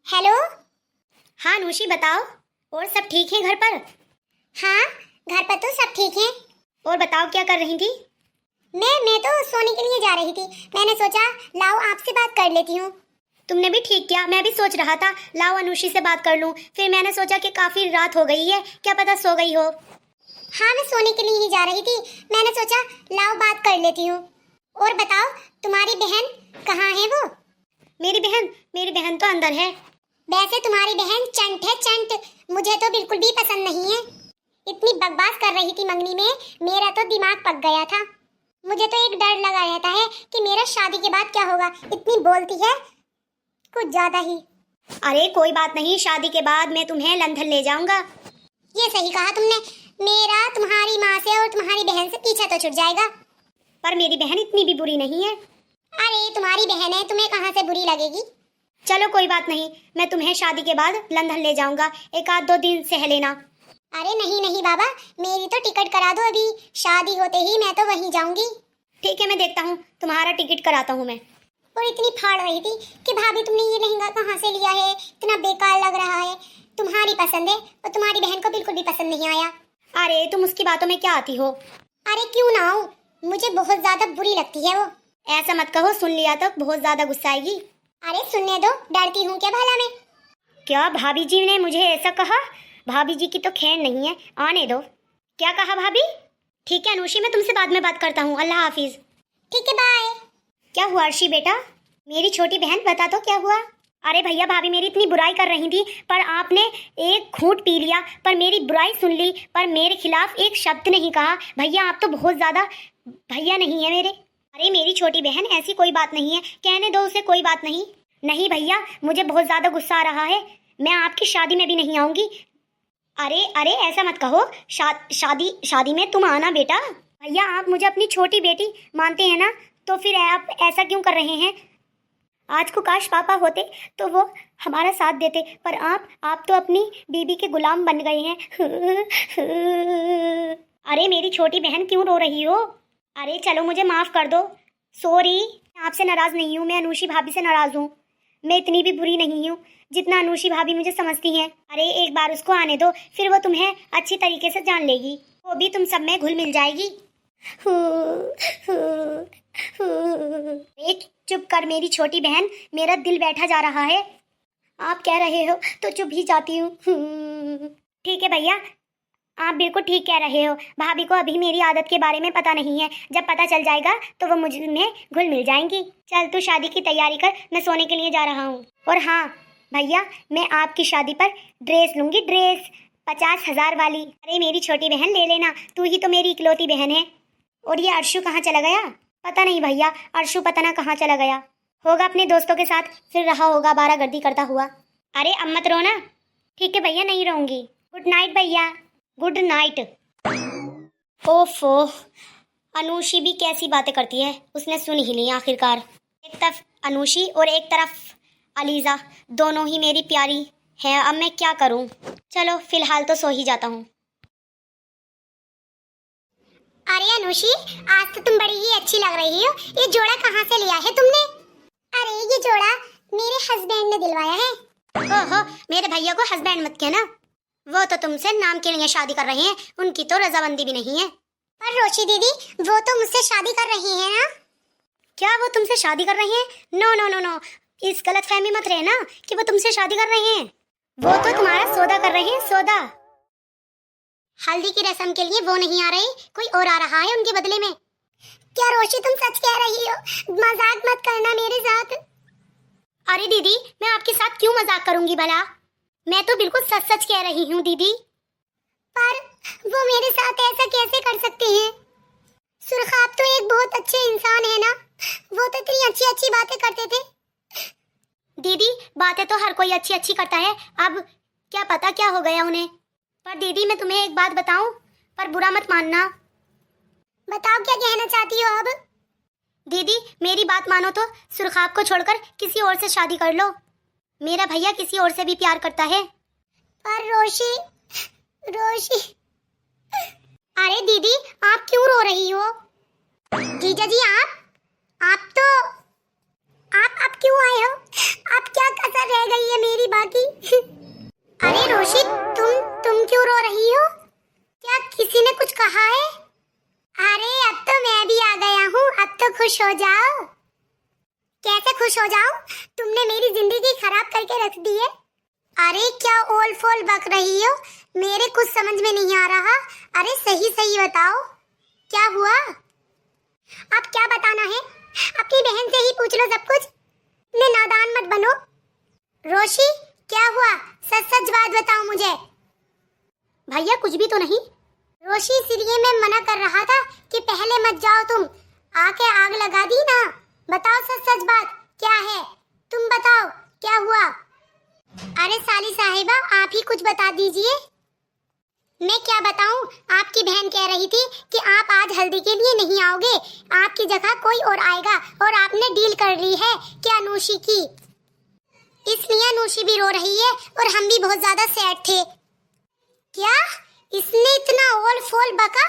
Hello. हाँ अनुषी बताओ, और सब ठीक है घर पर? हाँ, घर पर तो सब ठीक है। और बताओ क्या कर रही थी? मैं तो सोने के लिए जा रही थी। मैंने सोचा लाओ आपसे बात कर लेती हूँ। तुमने भी ठीक किया, मैं भी सोच रहा था लाओ अनुषी से बात कर लूं। फिर मैंने सोचा कि काफी रात हो गई है, क्या पता सो गई हो। हाँ, मैं सोने के लिए ही जा रही थी। मैंने सोचा लाओ बात कर लेती हूँ। और बताओ, तुम्हारी बहन कहाँ है वो? मेरी बहन तो अंदर है। वैसे तुम्हारी बहन चंट है, चंट। मुझे तो बिल्कुल भी पसंद नहीं है। इतनी बकवास कर रही थी मंगनी में, मेरा तो दिमाग पक गया था। मुझे तो एक डर लगा रहता है कि मेरा शादी के बाद क्या होगा। इतनी बोलती है, कुछ ज्यादा ही। अरे कोई बात नहीं, शादी के बाद मैं तुम्हें लंदन ले जाऊंगा। ये सही कहा तुमने। मेरा तुम्हारी माँ से और तुम्हारी बहन से पीछा तो छुट जाएगा। पर मेरी बहन इतनी भी बुरी नहीं है। अरे तुम्हारी बहन है, तुम्हें कहाँ से बुरी लगेगी। चलो कोई बात नहीं, मैं तुम्हें शादी के बाद लंदन ले जाऊंगा, एक आध 2 दिन सह लेना। अरे नहीं नहीं बाबा, मेरी तो टिकट करा दो अभी। शादी होते ही मैं तो वहीं जाऊंगी। ठीक है, मैं देखता हूँ, तुम्हारा टिकट कराता हूँ मैं। और इतनी फाड़ रही थी कि भाभी तुमने ये लहंगा कहाँ से लिया है, इतना बेकार लग रहा है। तुम्हारी पसंद है और तुम्हारी बहन को बिल्कुल भी पसंद नहीं आया। अरे तुम उसकी बातों में क्या आती हो? अरे क्यों ना हो, मुझे बहुत ज्यादा बुरी लगती है वो। ऐसा मत कहो, सुन लिया तो बहुत ज्यादा गुस्सा आएगी। अरे सुनने दो, डरती हूँ क्या भला मैं? क्या भाभी जी ने मुझे ऐसा कहा? भाभी जी की तो खैर नहीं है, आने दो। क्या कहा भाभी? ठीक है अनुषी, मैं तुमसे बाद में बात करता हूँ, अल्लाह हाफिज। ठीक है, बाय। क्या हुआ अर्शी बेटा? मेरी छोटी बहन बता तो क्या हुआ? अरे भैया भाभी मेरी इतनी बुराई कर रही थी, पर आपने एक घूंट पी लिया, पर मेरी बुराई सुन ली, पर मेरे खिलाफ एक शब्द नहीं कहा। भैया आप तो बहुत ज्यादा भैया नहीं है मेरे। अरे मेरी छोटी बहन, ऐसी कोई बात नहीं है, कहने दो उसे, कोई बात नहीं। नहीं भैया, मुझे बहुत ज्यादा गुस्सा आ रहा है, मैं आपकी शादी में भी नहीं आऊंगी। अरे अरे ऐसा मत कहो, शादी में तुम आना बेटा। भैया आप मुझे अपनी छोटी बेटी मानते हैं ना, तो फिर आप ऐसा क्यों कर रहे हैं? आज को काश पापा होते तो वो हमारा साथ देते, पर आप तो अपनी बीबी के गुलाम बन गए हैं। अरे मेरी छोटी बहन क्यों रो रही हो? अरे चलो मुझे माफ कर दो, सॉरी। आपसे नाराज नहीं हूँ, मैं अनुषी भाभी से नाराज हूँ। मैं इतनी भी बुरी नहीं हूँ जितना अनुषी भाभी मुझे समझती हैं। अरे एक बार उसको आने दो, फिर वो तुम्हें अच्छी तरीके से जान लेगी, वो भी तुम सब में घुल मिल जाएगी। एक चुप कर मेरी छोटी बहन, मेरा दिल बैठा जा रहा है। आप कह रहे हो तो चुप ही जाती हूँ। ठीक है भैया, आप बिल्कुल ठीक कह रहे हो। भाभी को अभी मेरी आदत के बारे में पता नहीं है, जब पता चल जाएगा तो वो मुझ में घुल मिल जाएंगी। चल तू शादी की तैयारी कर, मैं सोने के लिए जा रहा हूँ। और हाँ भैया, मैं आपकी शादी पर ड्रेस लूंगी, ड्रेस 50,000 वाली। अरे मेरी छोटी बहन ले लेना, तू ही तो मेरी इकलौती बहन है। और ये अर्शु कहाँ चला गया? पता नहीं भैया, अर्शु पता ना कहाँ चला गया होगा, अपने दोस्तों के साथ फिर रहा होगा बारागर्दी करता हुआ। अरे अब मत रोना। ठीक है भैया, नहीं रहूंगी। गुड नाइट भैया। Good night. ओफो, अनुषी भी कैसी बातें करती है, उसने सुन ही ली आखिरकार। एक तरफ अनुषी और एक तरफ अलीजा, दोनों ही मेरी प्यारी है। अब मैं क्या करूं? चलो फिलहाल तो सो ही जाता हूं। अरे अनुषी, आज तो तुम बड़ी ही अच्छी लग रही हो। ये जोड़ा कहाँ से लिया है तुमने? अरे ये जोड़ा मेरे हस्बैंड ने दिलवाया है। ओहो, मेरे भैया को हस्बैंड मत कहना, वो तो तुमसे नाम के लिए शादी कर रहे हैं, उनकी तो रजामंदी भी नहीं है। पर रोशी दीदी, वो तो मुझसे शादी कर रही है ना? क्या वो तुमसे शादी कर रहे हैं? नो नो नो नो, इस गलत फहमी मत रहना कि वो तुमसे शादी कर रहे हैं। वो तो तुम्हारा सौदा कर रहे हैं, सौदा। हल्दी की रस्म के लिए वो नहीं आ रहे, कोई और आ रहा है उनके बदले में। क्या रोशी तुम सच कह रही हो? मजाक मत करना मेरे साथ। अरे दीदी, मैं आपके साथ क्यों मजाक करूंगी भला, मैं तो बिल्कुल सच सच कह रही हूँ दीदी। पर वो मेरे साथ ऐसा कैसे कर सकते हैं? सुरखाब तो एक बहुत अच्छे इंसान है ना, वो तो इतनी अच्छी अच्छी बातें करते थे। दीदी बातें तो हर कोई अच्छी अच्छी करता है, अब क्या पता क्या हो गया उन्हें। पर दीदी मैं तुम्हें एक बात बताऊं, पर बुरा मत मानना। बताओ क्या कहना चाहती हो अब? दीदी मेरी बात मानो तो सुरखाब को छोड़कर किसी और से शादी कर लो, मेरा भैया किसी और से भी प्यार करता है। पर रोशी, रोशी। अरे दीदी आप क्यों रो रही हो? जीजा जी आप तो आप अब क्यों आए हो? अब क्या कसर रह गई है मेरी बाकी? अरे रोशी, तुम क्यों रो रही हो? क्या किसी ने कुछ कहा है? अरे अब तो मैं भी आ गया हूँ, अब तो खुश हो जाओ। कैसे खुश हो जाऊं? तुमने मेरी जिंदगी खराब करके रख दी है। अरे क्या ओल फोल बक रही हो? मेरे कुछ समझ में नहीं आ रहा। अरे सही सही बताओ, क्या हुआ? अब क्या बताना है? अपनी बहन से ही पूछ लो सब कुछ। इतने नादान मत बनो। रोशी, क्या हुआ? सच सच बात बताओ मुझे। भैया कुछ भी तो नहीं। रोशी, इसलिए मैं मना कर रहा था कि पहले मत जाओ तुम। आके आग लगा दी ना। बताओ सच सच बात क्या है? तुम बताओ क्या हुआ? अरे साली साहिबा, आप ही कुछ बता दीजिए। मैं क्या बताऊं? आपकी बहन कह रही थी कि आप आज हल्दी के लिए नहीं आओगे, आपकी जगह कोई और आएगा, और आपने डील कर ली है क्या अनुषी की? इसलिए अनुषी भी रो रही है और हम भी बहुत ज्यादा सैड थे। क्या इसने इतना ओल फोल बका?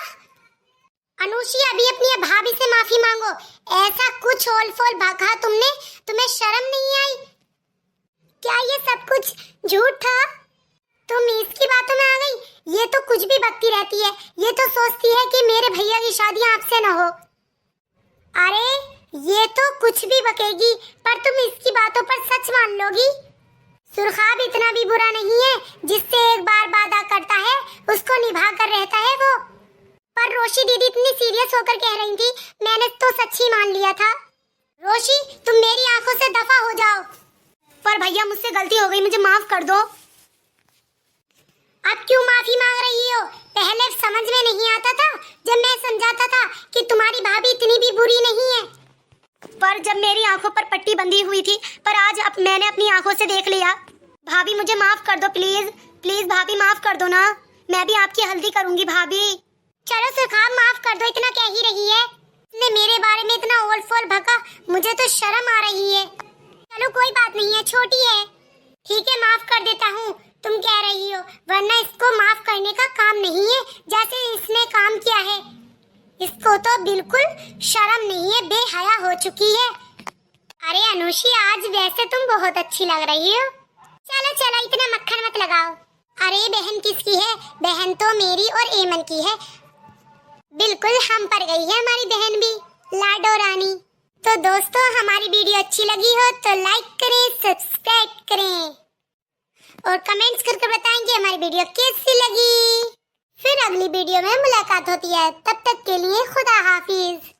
अनुषी, अभी अपनी भाभी से माफी मांगो। ऐसा कुछ ओल फोल बका तुमने? तुम्हें शर्म नहीं आई? क्या ये सब कुछ झूठ था? तुम इसकी बातों में आ गई। ये तो कुछ भी बकती रहती है। ये तो सोचती है कि मेरे भैया की शादी आपसे न हो। अरे ये तो कुछ भी बकेगी, पर तुम इसकी बातों पर सच मान लोगी? सुरखाब इतना भी बुरा नहीं है। जिससे एक बार वादा करता है उसको निभा कर रहता है वो। पर रोशी दीदी इतनी सीरियस होकर कह रही थी, मैंने तो सच ही मान लिया था। रोशी, तुम मेरी आंखों से दफा हो जाओ। पर भैया मुझसे गलती हो गई, मुझे माफ कर दो। अब क्यों माफी मांग रही हो? पहले समझ में नहीं आता था जब मैं समझाता था कि तुम्हारी भाभी इतनी भी बुरी नहीं है। पर जब मेरी आंखों पर पट्टी बंधी हुई थी, पर आज अब मैंने अपनी आंखों से देख लिया। भाभी मुझे माफ कर दो प्लीज। प्लीज भाभी माफ कर दो ना, मैं भी आपकी हल्दी करूंगी भाभी। चलो सुरखाब, माफ कर दो, इतना कह ही रही है। ने मेरे बारे में इतना ओल फोल भका, मुझे तो शर्म आ रही है। चलो कोई बात नहीं है, छोटी है। ठीक है, माफ कर देता हूँ, तुम कह रही हो, वरना इसको माफ करने का काम नहीं है जैसे इसने काम किया है। इसको तो बिल्कुल शर्म नहीं है, बेहया हो चुकी है। अरे अनुषी, आज वैसे तुम बहुत अच्छी लग रही हो। चलो चलो, इतना मक्खन मत लगाओ। अरे बहन किसकी है? बहन तो मेरी और एमन की है। बिल्कुल हम पर गई है हमारी बहन भी, लाडो रानी। तो दोस्तों, हमारी वीडियो अच्छी लगी हो तो लाइक करें, सब्सक्राइब करें और कमेंट्स करके बताएंगे हमारी वीडियो कैसी लगी। फिर अगली वीडियो में मुलाकात होती है। तब तक के लिए खुदा हाफिज।